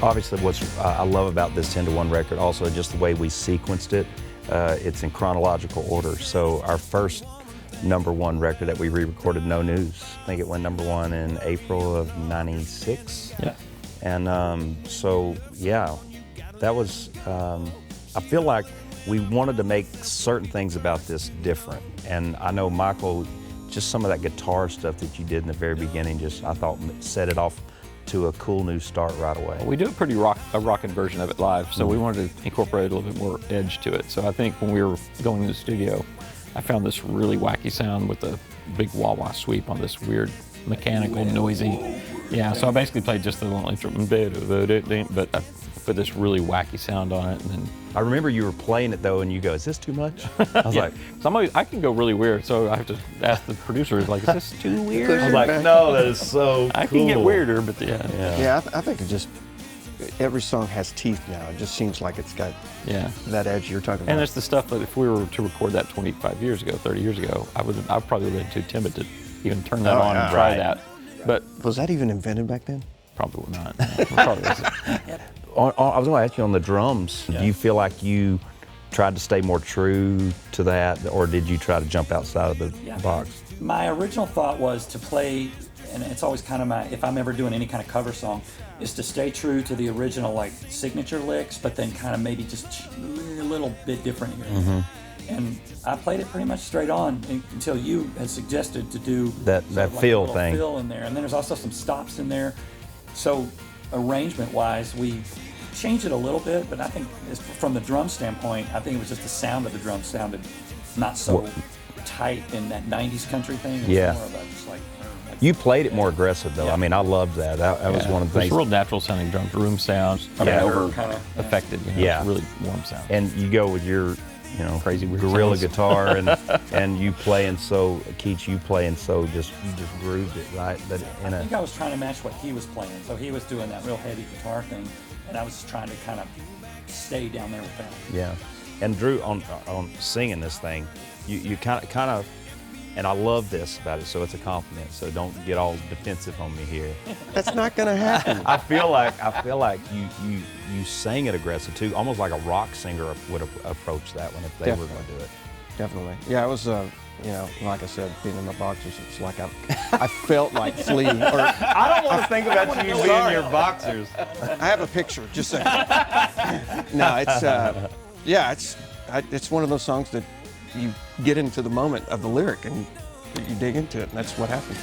Obviously, what I love about this 10-to-1 record, also just the way we sequenced it. It's in chronological order. So our first #1 record that we re-recorded, No News, I think it went #1 in April of '96. Yeah. And so, yeah, that was, I feel like we wanted to make certain things about this different. And I know, Michael, just some of that guitar stuff that you did in the very beginning, just, I thought, set it off to a cool new start right away. We do a rockin' version of it live, so we wanted to incorporate a little bit more edge to it. So I think when we were going in the studio, I found this really wacky sound with a big wah-wah sweep on this weird mechanical, noisy. Yeah, so I basically played just the little intro, but I put this really wacky sound on it, and then I remember you were playing it though, and you go, "Is this too much?" I was like, I can go really weird, so I have to ask the producers, like, "Is this too weird?" I was like, "No, that is so I cool." can get weirder, but yeah. Yeah, I think it just, every song has teeth now. It just seems like it's got that edge you're talking about. And it's the stuff that if we were to record that 25 years ago, 30 years ago, I probably would have been too timid to even turn that on and try that. But was that even invented back then? Probably not. Probably wasn't. I was going to ask you on the drums. Do you feel like you tried to stay more true to that, or did you try to jump outside of the box? My original thought was to play, and it's always kind of if I'm ever doing any kind of cover song, is to stay true to the original like signature licks, but then kind of maybe just a little bit different here. And I played it pretty much straight on until you had suggested to do that fill thing. Fill in there, and then there's also some stops in there. So arrangement-wise, we changed it a little bit, but I think from the drum standpoint, I think it was just the sound of the drums sounded not so tight in that '90s country thing. It was more of a, just like you played it more aggressive though. I mean, I loved that. That was one of the things. It's real natural sounding drums, room sounds, over kind of affected. You know, it's really warm sound. And you go with your, crazy weird gorilla sounds. guitar, and you playing so, Keats, you playing so, you just grooved it right. But I think I was trying to match what he was playing. So he was doing that real heavy guitar thing, and I was just trying to kind of stay down there with that. Yeah, and Drew, on singing this thing, you kind of, and I love this about it. So it's a compliment. So don't get all defensive on me here. That's not gonna happen. I feel like you sang it aggressive too, almost like a rock singer would approach that one if they were going to do it. Definitely. Yeah, it was. Like I said, being in my boxers, it's like I felt like Flea. Or I don't want to think about you being in your boxers. I have a picture. Just saying. No, it's one of those songs that you get into the moment of the lyric and you dig into it, and that's what happened.